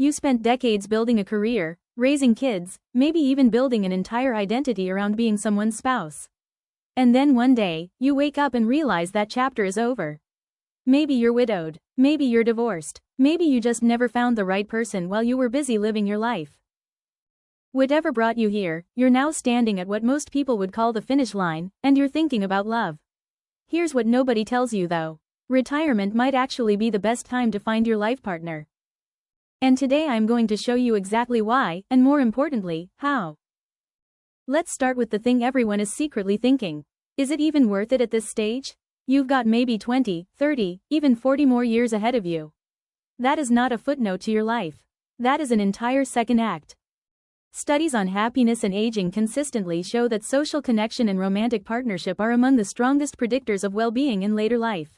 You spent decades building a career, raising kids, maybe even building an entire identity around being someone's spouse. And then one day, you wake up and realize that chapter is over. Maybe you're widowed, maybe you're divorced, maybe you just never found the right person while you were busy living your life. Whatever brought you here, you're now standing at what most people would call the finish line, and you're thinking about love. Here's what nobody tells you though. Retirement might actually be the best time to find your life partner. And today I'm going to show you exactly why, and more importantly, how. Let's start with the thing everyone is secretly thinking. Is it even worth it at this stage? You've got maybe 20, 30, even 40 more years ahead of you. That is not a footnote to your life. That is an entire second act. Studies on happiness and aging consistently show that social connection and romantic partnership are among the strongest predictors of well-being in later life.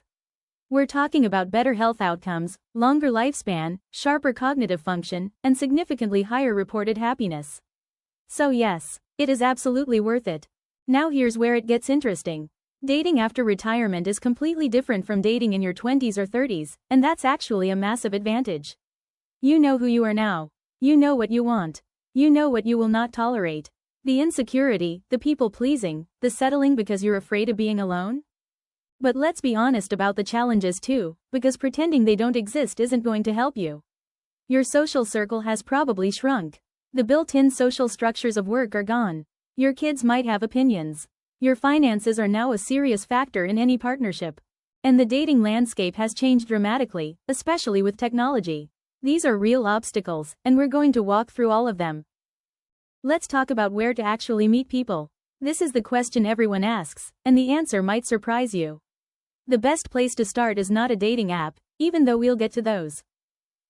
We're talking about better health outcomes, longer lifespan, sharper cognitive function, and significantly higher reported happiness. So yes, it is absolutely worth it. Now here's where it gets interesting. Dating after retirement is completely different from dating in your 20s or 30s, and that's actually a massive advantage. You know who you are now. You know what you want. You know what you will not tolerate. The insecurity, the people-pleasing, the settling because you're afraid of being alone. But let's be honest about the challenges too, because pretending they don't exist isn't going to help you. Your social circle has probably shrunk. The built-in social structures of work are gone. Your kids might have opinions. Your finances are now a serious factor in any partnership. And the dating landscape has changed dramatically, especially with technology. These are real obstacles, and we're going to walk through all of them. Let's talk about where to actually meet people. This is the question everyone asks, and the answer might surprise you. The best place to start is not a dating app, even though we'll get to those.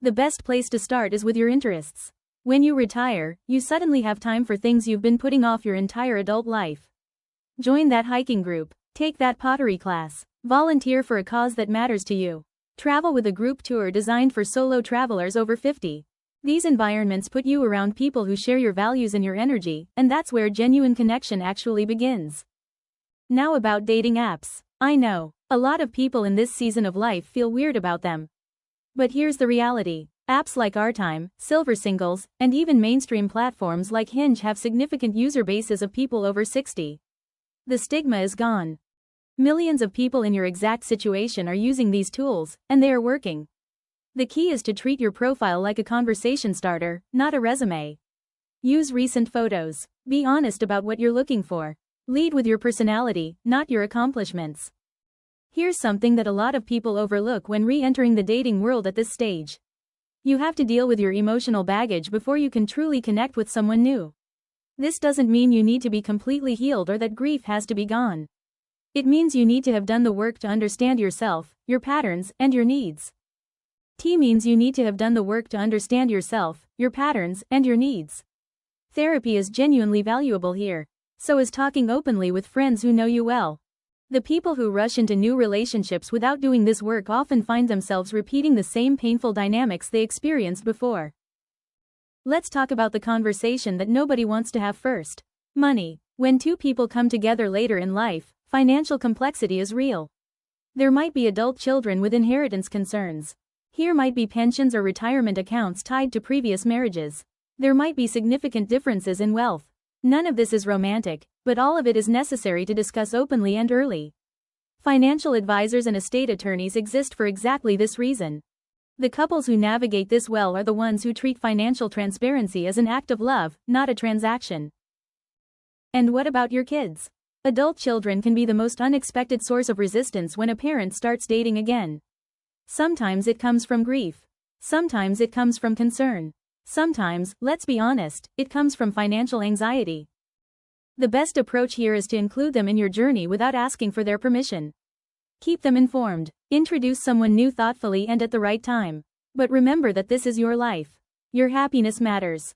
The best place to start is with your interests. When you retire, you suddenly have time for things you've been putting off your entire adult life. Join that hiking group, take that pottery class, volunteer for a cause that matters to you. Travel with a group tour designed for solo travelers over 50. These environments put you around people who share your values and your energy, and that's where genuine connection actually begins. Now about dating apps. I know, a lot of people in this season of life feel weird about them. But here's the reality. Apps like OurTime, Silver Singles, and even mainstream platforms like Hinge have significant user bases of people over 60. The stigma is gone. Millions of people in your exact situation are using these tools, and they are working. The key is to treat your profile like a conversation starter, not a resume. Use recent photos. Be honest about what you're looking for. Lead with your personality, not your accomplishments. Here's something that a lot of people overlook when re-entering the dating world at this stage. You have to deal with your emotional baggage before you can truly connect with someone new. This doesn't mean you need to be completely healed or that grief has to be gone. It means you need to have done the work to understand yourself, your patterns, and your needs. T means you need to have done the work to understand yourself, your patterns, and your needs. Therapy is genuinely valuable here. So is talking openly with friends who know you well. The people who rush into new relationships without doing this work often find themselves repeating the same painful dynamics they experienced before. Let's talk about the conversation that nobody wants to have first. Money. When two people come together later in life, financial complexity is real. There might be adult children with inheritance concerns. Here might be pensions or retirement accounts tied to previous marriages. There might be significant differences in wealth. None of this is romantic, but all of it is necessary to discuss openly and early. Financial advisors and estate attorneys exist for exactly this reason. The couples who navigate this well are the ones who treat financial transparency as an act of love, not a transaction. And what about your kids? Adult children can be the most unexpected source of resistance when a parent starts dating again. Sometimes it comes from grief. Sometimes it comes from concern. Sometimes, let's be honest, it comes from financial anxiety. The best approach here is to include them in your journey without asking for their permission. Keep them informed. Introduce someone new thoughtfully and at the right time. But remember that this is your life. Your happiness matters.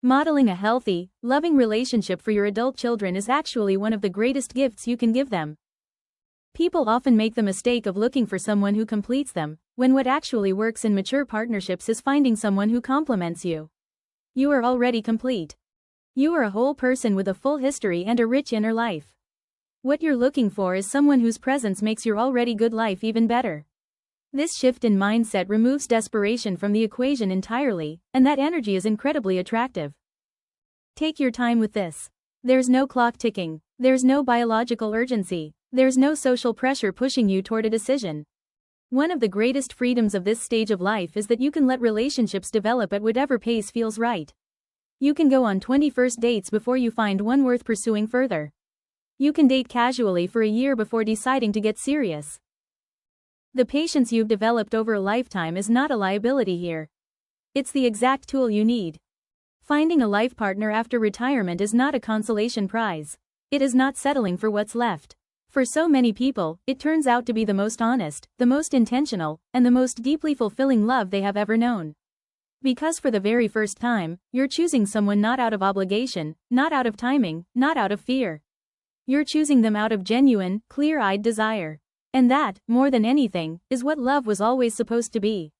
Modeling a healthy, loving relationship for your adult children is actually one of the greatest gifts you can give them. People often make the mistake of looking for someone who completes them, when what actually works in mature partnerships is finding someone who complements you. You are already complete. You are a whole person with a full history and a rich inner life. What you're looking for is someone whose presence makes your already good life even better. This shift in mindset removes desperation from the equation entirely, and that energy is incredibly attractive. Take your time with this. There's no clock ticking. There's no biological urgency. There's no social pressure pushing you toward a decision. One of the greatest freedoms of this stage of life is that you can let relationships develop at whatever pace feels right. You can go on 21st dates before you find one worth pursuing further. You can date casually for a year before deciding to get serious. The patience you've developed over a lifetime is not a liability here. It's the exact tool you need. Finding a life partner after retirement is not a consolation prize. It is not settling for what's left. For so many people, it turns out to be the most honest, the most intentional, and the most deeply fulfilling love they have ever known. Because for the very first time, you're choosing someone not out of obligation, not out of timing, not out of fear. You're choosing them out of genuine, clear-eyed desire. And that, more than anything, is what love was always supposed to be.